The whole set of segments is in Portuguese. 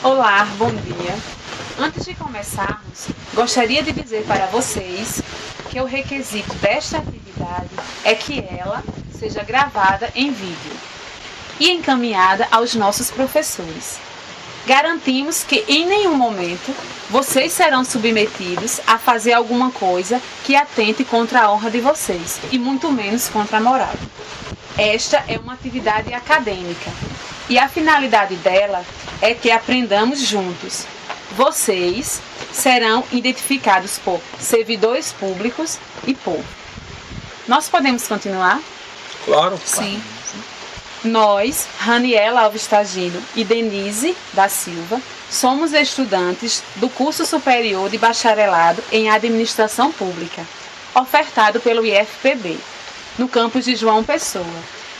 Olá, bom dia. Antes de começarmos, gostaria de dizer para vocês que o requisito desta atividade é que ela seja gravada em vídeo e encaminhada aos nossos professores. Garantimos que em nenhum momento vocês serão submetidos a fazer alguma coisa que atente contra a honra de vocês e muito menos contra a moral. Esta é uma atividade acadêmica e a finalidade dela é que aprendamos juntos. Vocês serão identificados por servidores públicos e povo. Nós podemos continuar? Claro. Sim. Nós, Raniela Alves Tagino e Denise da Silva, somos estudantes do curso superior de bacharelado em Administração Pública, ofertado pelo IFPB, no campus de João Pessoa,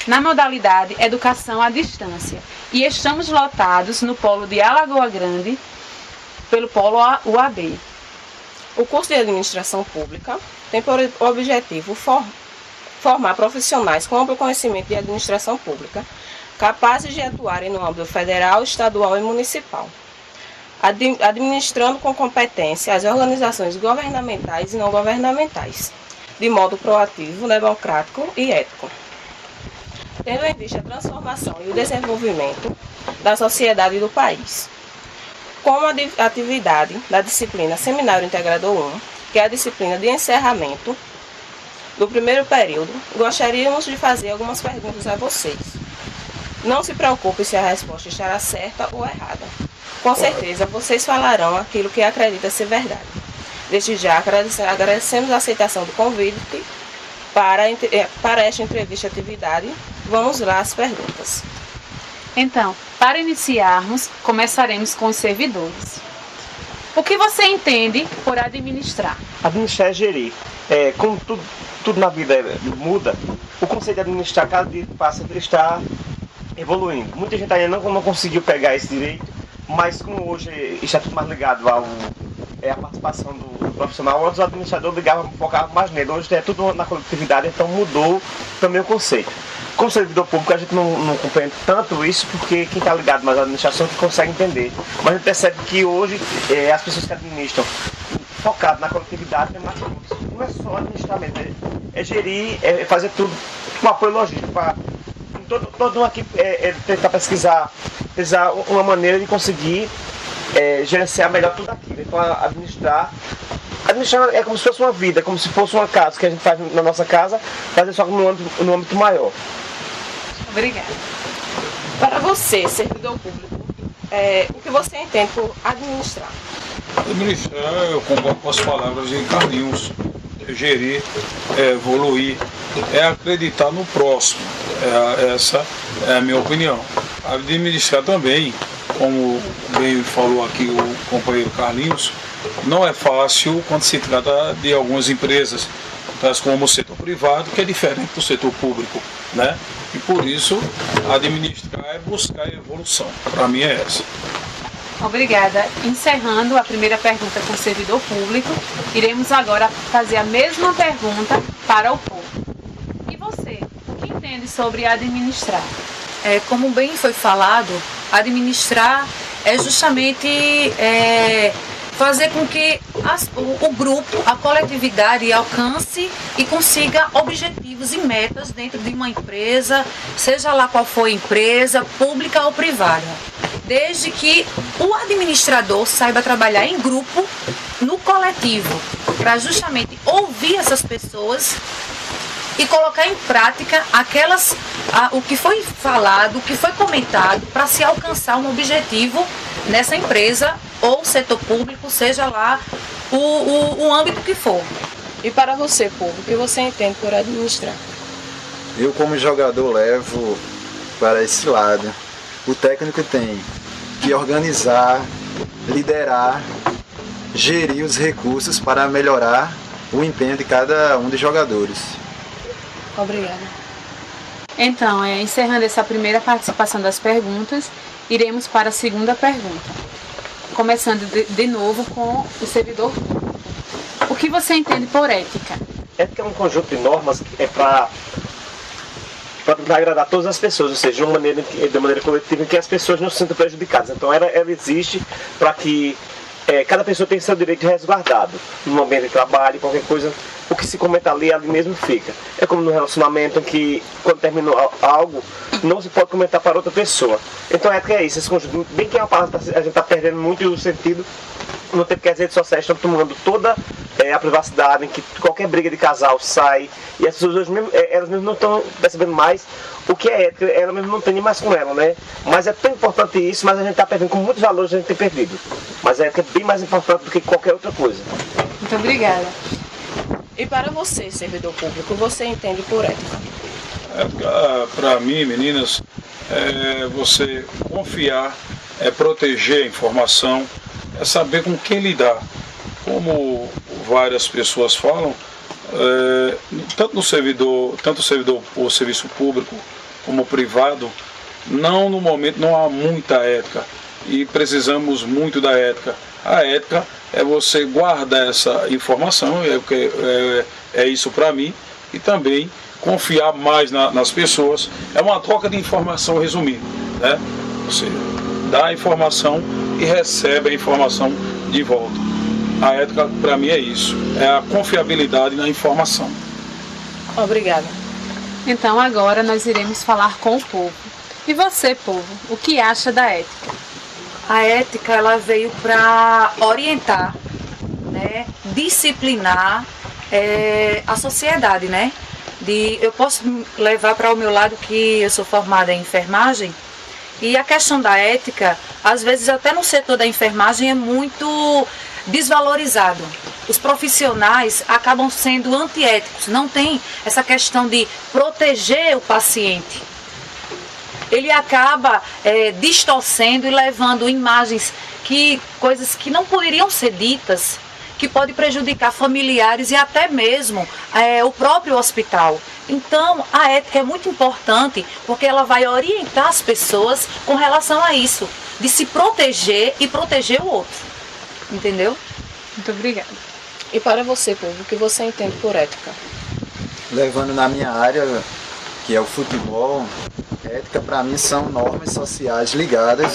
na modalidade Educação à Distância, e estamos lotados no polo de Alagoa Grande, pelo polo UAB. O curso de Administração Pública tem por objetivo formar profissionais com amplo conhecimento de administração pública, capazes de atuarem no âmbito federal, estadual e municipal, administrando com competência as organizações governamentais e não governamentais, de modo proativo, democrático e ético, tendo em vista a transformação e o desenvolvimento da sociedade e do país. Como a atividade da disciplina Seminário Integrador 1, que é a disciplina de encerramento do primeiro período, gostaríamos de fazer algumas perguntas a vocês. Não se preocupe se a resposta estará certa ou errada. Com certeza, vocês falarão aquilo que acredita ser verdade. Desde já, agradecemos a aceitação do convite para esta entrevista atividade. Vamos lá às perguntas. Então, para iniciarmos, começaremos com os servidores. O que você entende por administrar? Administrar é gerir. Como tudo na vida muda, o conceito de administrar, cada dia que passa, ele está evoluindo. Muita gente ainda não conseguiu pegar esse direito, mas como hoje está tudo mais ligado à participação do profissional, antes o administrador focava mais nele. Hoje é tudo na coletividade, então mudou também o conceito. Como servidor público, a gente não compreende tanto isso, porque quem está ligado mais à administração que consegue entender. Mas a gente percebe que hoje as pessoas que administram, focado na coletividade, tem mais recursos. Não é só administramento, é gerir, é fazer tudo com apoio logístico. Todo mundo aqui tentar pesquisar uma maneira de conseguir gerenciar melhor tudo aquilo. Então, administrar é como se fosse uma vida, como se fosse uma casa que a gente faz na nossa casa, fazer só no âmbito maior. Obrigada. Para você, servidor público, o que você entende por administrar? Administrar, eu concordo com as palavras de Carlinhos. Gerir, evoluir, é acreditar no próximo. Essa é a minha opinião. Administrar também, como bem falou aqui o companheiro Carlinhos, não é fácil quando se trata de algumas empresas, tais como o setor privado, que é diferente do setor público, né? E por isso, administrar é buscar evolução. Para mim é essa. Obrigada. Encerrando a primeira pergunta com o servidor público, iremos agora fazer a mesma pergunta para o povo. E você, o que entende sobre administrar? Como bem foi falado, administrar é justamente fazer com que o grupo, a coletividade alcance e consiga objetivos e metas dentro de uma empresa, seja lá qual for a empresa, pública ou privada. Desde que o administrador saiba trabalhar em grupo, no coletivo, para justamente ouvir essas pessoas e colocar em prática o que foi falado, o que foi comentado, para se alcançar um objetivo nessa empresa ou setor público, seja lá o âmbito que for. E para você, povo, o que você entende por administrar? Eu, como jogador, levo para esse lado. O técnico tem que organizar, liderar, gerir os recursos para melhorar o empenho de cada um dos jogadores. Obrigada. Então, encerrando essa primeira participação das perguntas, iremos para a segunda pergunta. Começando de novo com o servidor público. O que você entende por ética? Ética é um conjunto de normas que é para para tentar agradar todas as pessoas, ou seja, de maneira coletiva, em que as pessoas não se sintam prejudicadas. Então ela existe para que cada pessoa tenha seu direito resguardado no ambiente de trabalho, qualquer coisa, o que se comenta ali mesmo fica. É como no relacionamento em que, quando terminou algo, não se pode comentar para outra pessoa. Então a ética é isso, esse conjunto, bem que é uma palavra que a gente está perdendo muito o sentido no tempo que as redes sociais estão tomando toda a privacidade, em que qualquer briga de casal sai, e as pessoas elas mesmas não estão percebendo mais o que é ética, ela mesmo não tem nem mais com ela, né? Mas é tão importante isso, mas a gente está perdendo com muitos valores, a gente tem perdido. Mas a ética é bem mais importante do que qualquer outra coisa. Muito obrigada. E para você, servidor público, você entende por ética? Ética, para mim, meninas, é você confiar, é proteger a informação, é saber com quem lidar. Como várias pessoas falam, tanto o servidor, o serviço público como o privado, no momento não há muita ética e precisamos muito da ética. A ética é você guardar essa informação, é isso para mim, e também confiar mais nas pessoas. É uma troca de informação resumida, né? Você dá a informação e recebe a informação de volta. A ética, para mim, é isso. É a confiabilidade na informação. Obrigada. Então agora nós iremos falar com o povo. E você, povo, o que acha da ética? A ética, ela veio para orientar, né, disciplinar a sociedade, né? Eu posso levar para o meu lado que eu sou formada em enfermagem, e a questão da ética, às vezes até no setor da enfermagem é muito desvalorizado. Os profissionais acabam sendo antiéticos, não tem essa questão de proteger o paciente. Ele acaba distorcendo e levando imagens, coisas que não poderiam ser ditas, que pode prejudicar familiares e até mesmo o próprio hospital. Então, a ética é muito importante porque ela vai orientar as pessoas com relação a isso, de se proteger e proteger o outro. Entendeu? Muito obrigada. E para você, povo, o que você entende por ética? Levando na minha área, que é o futebol, ética para mim são normas sociais ligadas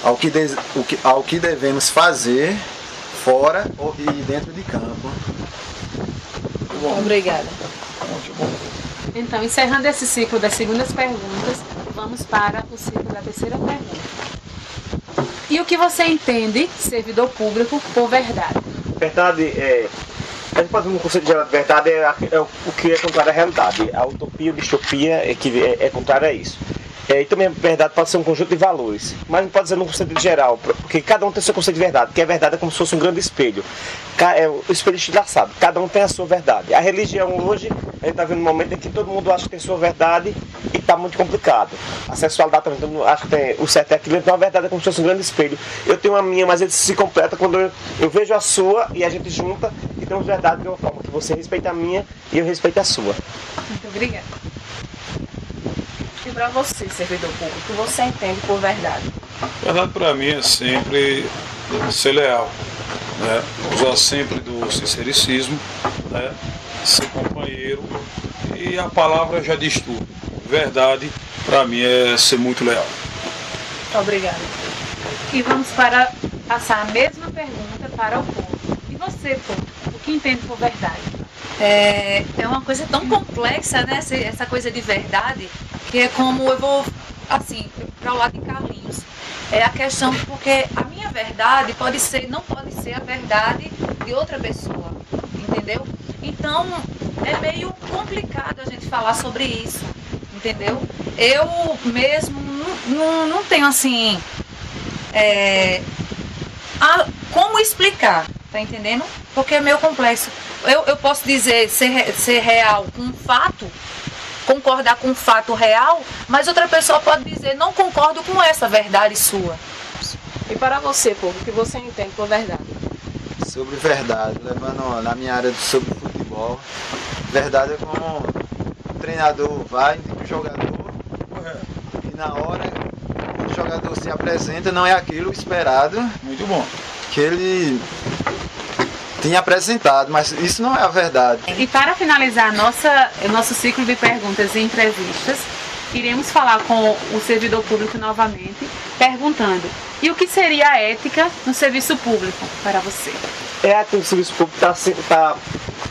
ao que devemos fazer fora e dentro de campo. Obrigada. Então, encerrando esse ciclo das segundas perguntas, vamos para o ciclo da terceira pergunta. E o que você entende, servidor público, por verdade? Verdade a gente pode ver um conceito geral de verdade é o que é contrário à realidade. A utopia ou distopia é contrário a isso. E também a verdade pode ser um conjunto de valores, mas não pode ser num conceito geral, porque cada um tem seu conceito de verdade, porque a verdade é como se fosse um grande espelho. O espelho estilhaçado, cada um tem a sua verdade. A religião hoje, a gente está vendo um momento em que todo mundo acha que tem sua verdade e está muito complicado. A sexualidade também, todo mundo acha que tem o certo é aquilo, então a verdade é como se fosse um grande espelho. Eu tenho a minha, mas ele se completa quando eu vejo a sua e a gente junta e temos verdade de uma forma que você respeita a minha e eu respeito a sua. Muito obrigada. E para você, servidor público, o que você entende por verdade? Verdade para mim é sempre ser leal, né? Usar sempre do sincericismo, né? Ser companheiro, e a palavra já diz tudo. Verdade para mim é ser muito leal. Obrigada. E vamos passar a mesma pergunta para o povo. E você, povo, o que entende por verdade? É uma coisa tão complexa, né? Essa coisa de verdade, que é como eu vou, assim, para o lado de Carlinhos. É a questão, porque a minha verdade não pode ser a verdade de outra pessoa, entendeu? Então, é meio complicado a gente falar sobre isso, entendeu? Eu mesmo não tenho, assim, como explicar, tá entendendo? Porque é meio complexo. Eu posso dizer ser real com um fato, concordar com um fato real, mas outra pessoa pode dizer, não concordo com essa verdade sua. E para você, povo, o que você entende por verdade? Sobre verdade, levando na minha área sobre futebol, verdade é como o treinador vai, indica o jogador, e na hora que o jogador se apresenta, não é aquilo esperado. Muito bom. Que ele tinha apresentado, mas isso não é a verdade. E para finalizar o nosso ciclo de perguntas e entrevistas, iremos falar com o servidor público novamente, perguntando: e o que seria a ética no serviço público para você? A ética no serviço público está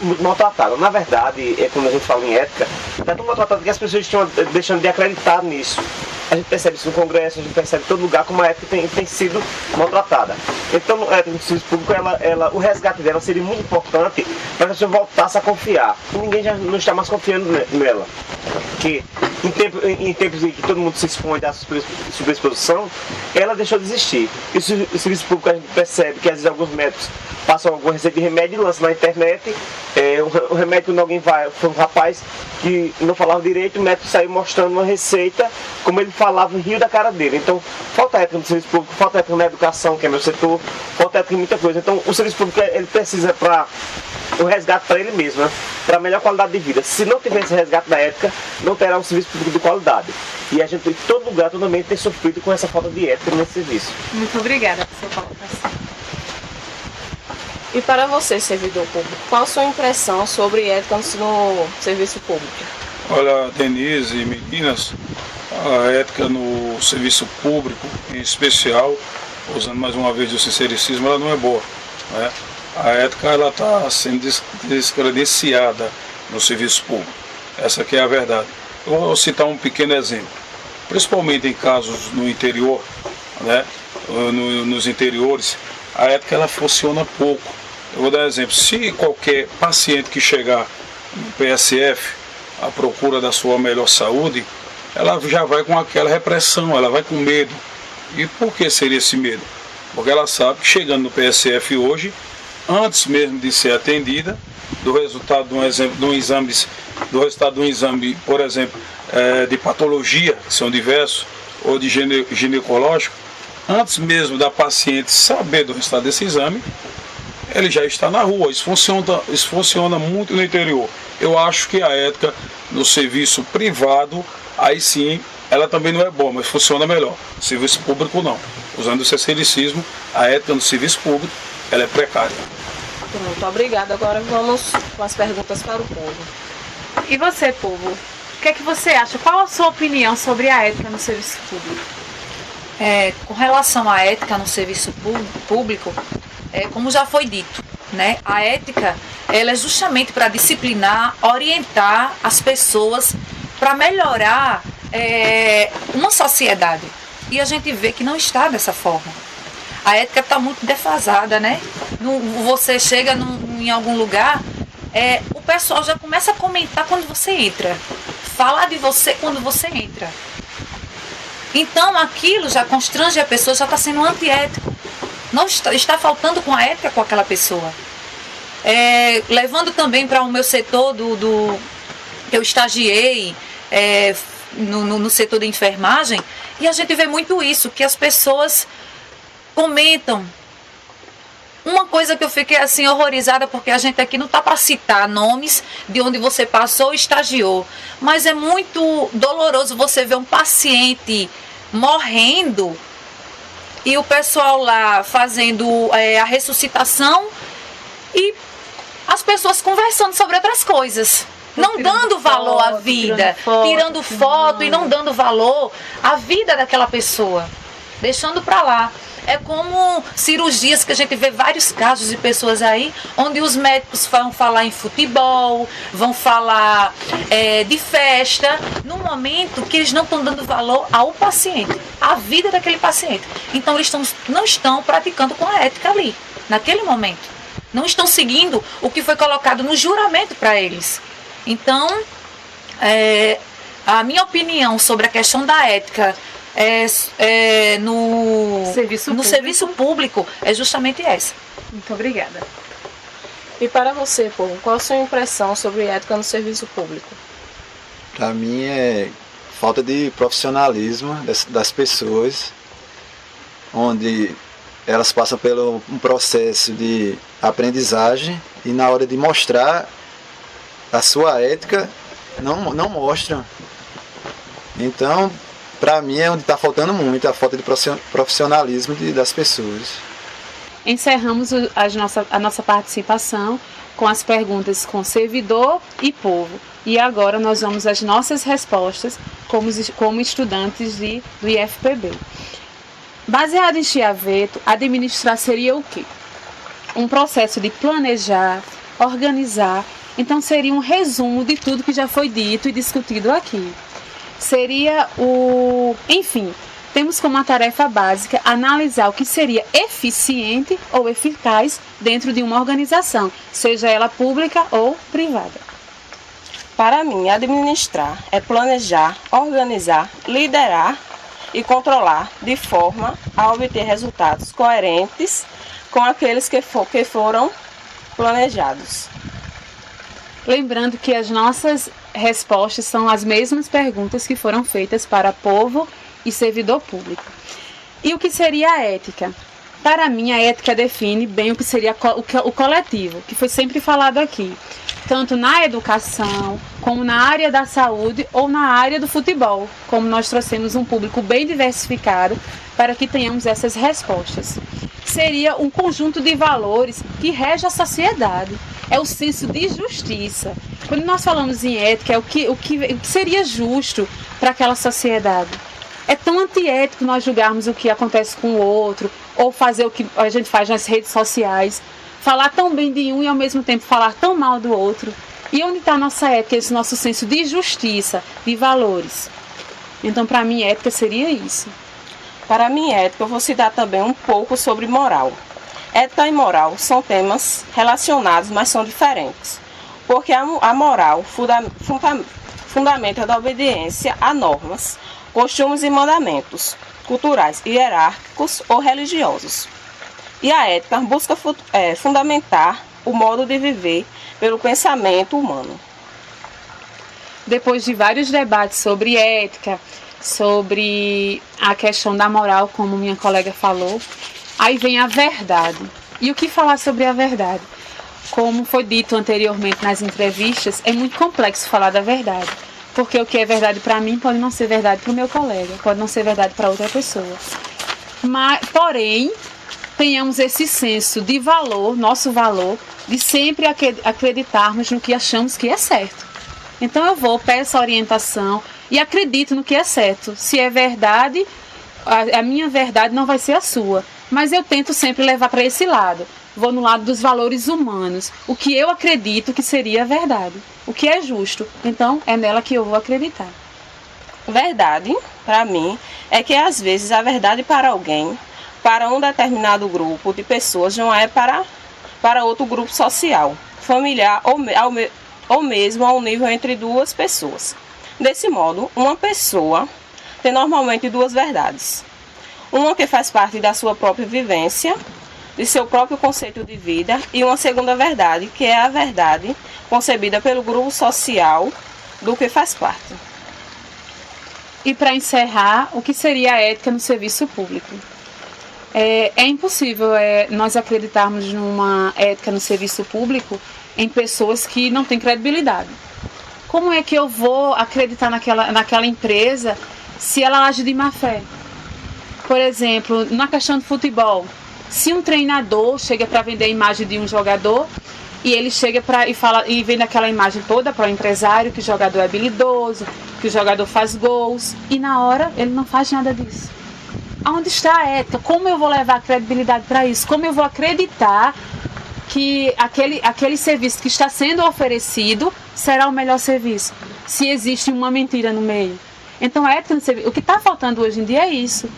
muito maltratada. Na verdade, quando a gente fala em ética, está tão maltratada que as pessoas estão deixando de acreditar nisso. A gente percebe isso no Congresso, a gente percebe em todo lugar como a ética tem sido maltratada. Então, a ética no serviço público, o resgate dela seria muito importante para que a pessoa voltasse a confiar. E ninguém já não está mais confiando nela. Que em tempos em que todo mundo se expõe à superexposição, ela deixou de existir. E o serviço público, a gente percebe que às vezes alguns médicos passam alguma receita de remédio e lançam na internet. O remédio, quando alguém vai, foi um rapaz que não falava direito, o médico saiu mostrando uma receita, como ele falava, riu da cara dele. Então, falta ética no serviço público, falta ética na educação, que é meu setor, falta ética em muita coisa. Então, o serviço público, ele precisa para o resgate para ele mesmo, né? Para a melhor qualidade de vida. Se não tiver esse resgate da ética, não terá um serviço público de qualidade. E a gente, em todo lugar, todo momento, tem sofrido com essa falta de ética nesse serviço. Muito obrigada por sua colocação. E para você, servidor público, qual a sua impressão sobre ética no serviço público? Olha, Denise e meninas, a ética no serviço público, em especial, usando mais uma vez o sincericismo, ela não é boa, né? A ética está sendo descredenciada no serviço público. Essa aqui é a verdade. Eu vou citar um pequeno exemplo. Principalmente em casos no interior, né? Nos interiores, a ética ela funciona pouco. Eu vou dar um exemplo. Se qualquer paciente que chegar no PSF à procura da sua melhor saúde, ela já vai com aquela repressão, ela vai com medo. E por que seria esse medo? Porque ela sabe que chegando no PSF hoje, antes mesmo de ser atendida, do resultado de um exame, por exemplo, de patologia, que são diversos, ou de ginecológico, antes mesmo da paciente saber do resultado desse exame, ele já está na rua. Isso funciona muito no interior. Eu acho que a ética no serviço privado, aí sim, ela também não é boa, mas funciona melhor. No serviço público não. Usando o sincericismo, a ética no serviço público, ela é precária. Muito obrigada. Agora vamos com as perguntas para o povo. E você, povo? O que é que você acha? Qual a sua opinião sobre a ética no serviço público? Com relação à ética no serviço público, como já foi dito, né? A ética ela é justamente para disciplinar, orientar as pessoas para melhorar uma sociedade. E a gente vê que não está dessa forma. A ética está muito defasada, né? Você chega em algum lugar, o pessoal já começa a comentar quando você entra, falar de você quando você entra. Então aquilo já constrange a pessoa, já está sendo antiético. Não está faltando com a ética com aquela pessoa. Levando também para o meu setor eu estagiei no setor de enfermagem, e a gente vê muito isso, que as pessoas comentam. Uma coisa que eu fiquei assim horrorizada, porque a gente aqui não está para citar nomes de onde você passou ou estagiou, mas é muito doloroso você ver um paciente morrendo e o pessoal lá fazendo a ressuscitação e as pessoas conversando sobre outras coisas, não dando valor à vida, tirando foto e não dando valor à vida daquela pessoa, deixando para lá. É como cirurgias que a gente vê vários casos de pessoas aí, onde os médicos vão falar em futebol, vão falar de festa, num momento que eles não estão dando valor ao paciente, à vida daquele paciente. Então eles não estão praticando com a ética ali, naquele momento. Não estão seguindo o que foi colocado no juramento para eles. Então, a minha opinião sobre a questão da ética no serviço público é justamente essa. Muito obrigada. E para você, povo, qual a sua impressão sobre ética no serviço público? Para mim é falta de profissionalismo das pessoas, onde elas passam pelo um processo de aprendizagem e na hora de mostrar a sua ética não mostram. Então, para mim é onde está faltando muito, a falta de profissionalismo das pessoas. Encerramos a nossa participação com as perguntas com servidor e povo. E agora nós vamos às nossas respostas como estudantes do IFPB. Baseado em Chiaveto, administrar seria o quê? Um processo de planejar, organizar. Então seria um resumo de tudo que já foi dito e discutido aqui. Seria enfim, temos como uma tarefa básica analisar o que seria eficiente ou eficaz dentro de uma organização, seja ela pública ou privada. Para mim, administrar é planejar, organizar, liderar e controlar de forma a obter resultados coerentes com aqueles que foram planejados. Lembrando que as nossas respostas são as mesmas perguntas que foram feitas para povo e servidor público. E o que seria a ética? Para mim, a ética define bem o que seria o coletivo, que foi sempre falado aqui, tanto na educação, como na área da saúde ou na área do futebol, como nós trouxemos um público bem diversificado para que tenhamos essas respostas. Seria um conjunto de valores que rege a sociedade. É o senso de justiça. Quando nós falamos em ética, é o que seria justo para aquela sociedade. É tão antiético nós julgarmos o que acontece com o outro, ou fazer o que a gente faz nas redes sociais, falar tão bem de um e ao mesmo tempo falar tão mal do outro. E onde está a nossa ética, esse nosso senso de justiça, de valores? Então, para mim, ética seria isso. Para mim, ética, eu vou citar também um pouco sobre moral. Ética e moral são temas relacionados, mas são diferentes. Porque a moral fundamenta da obediência a normas, costumes e mandamentos culturais, hierárquicos ou religiosos. E a ética busca fundamentar o modo de viver pelo pensamento humano. Depois de vários debates sobre ética, sobre a questão da moral, como minha colega falou, aí vem a verdade. E o que falar sobre a verdade? Como foi dito anteriormente nas entrevistas, é muito complexo falar da verdade. Porque o que é verdade para mim pode não ser verdade para o meu colega, pode não ser verdade para outra pessoa. Porém, tenhamos esse senso de valor, nosso valor, de sempre acreditarmos no que achamos que é certo. Então eu peço a orientação e acredito no que é certo. Se é verdade, a minha verdade não vai ser a sua. Mas eu tento sempre levar para esse lado. Vou no lado dos valores humanos. O que eu acredito que seria a verdade. O que é justo. Então, é nela que eu vou acreditar. Verdade, para mim, é que às vezes a verdade para alguém, para um determinado grupo de pessoas, não é para outro grupo social, familiar ou mesmo ao nível entre duas pessoas. Desse modo, uma pessoa tem normalmente duas verdades. Uma que faz parte da sua própria vivência, de seu próprio conceito de vida, e uma segunda verdade, que é a verdade concebida pelo grupo social do que faz parte. E para encerrar, o que seria a ética no serviço público? É impossível nós acreditarmos numa ética no serviço público em pessoas que não têm credibilidade. Como é que eu vou acreditar naquela empresa se ela age de má fé? Por exemplo, na questão do futebol, se um treinador chega para vender a imagem de um jogador e ele chega e vende aquela imagem toda para o empresário, que o jogador é habilidoso, que o jogador faz gols, e na hora ele não faz nada disso. Onde está a ética? Como eu vou levar credibilidade para isso? Como eu vou acreditar que aquele serviço que está sendo oferecido será o melhor serviço, se existe uma mentira no meio? Então, a ética no serviço, o que está faltando hoje em dia é isso.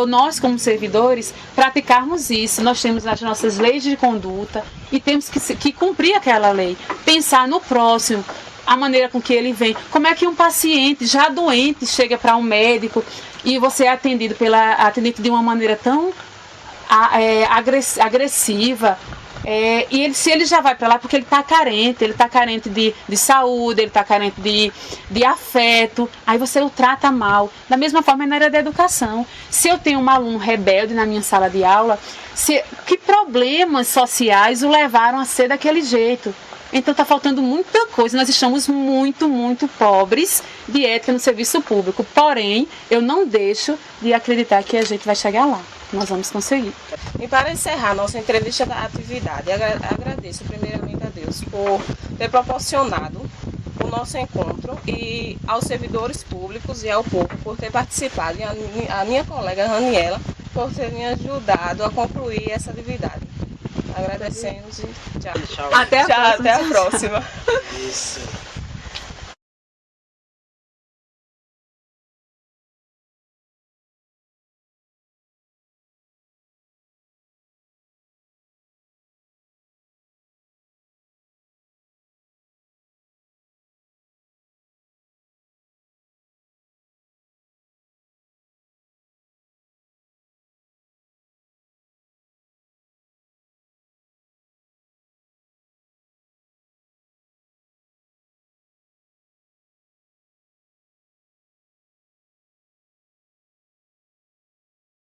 Nós como servidores, praticarmos isso. Nós temos as nossas leis de conduta e temos que cumprir aquela lei. Pensar no próximo, a maneira com que ele vem. Como é que um paciente já doente chega para um médico e você é atendido pela atendente de uma maneira tão agressiva? Se ele já vai para lá porque ele está carente de saúde, ele está carente de afeto, aí você o trata mal. Da mesma forma na área da educação. Se eu tenho um aluno rebelde na minha sala de aula, que problemas sociais o levaram a ser daquele jeito? Então está faltando muita coisa, nós estamos muito, muito pobres de ética no serviço público. Porém, eu não deixo de acreditar que a gente vai chegar lá. Nós vamos conseguir. E para encerrar nossa entrevista da atividade, agradeço primeiramente a Deus por ter proporcionado o nosso encontro e aos servidores públicos e ao povo por ter participado e a minha colega Raniela por ter me ajudado a concluir essa atividade. Agradecemos e tchau. Até a próxima. Até a próxima. Isso.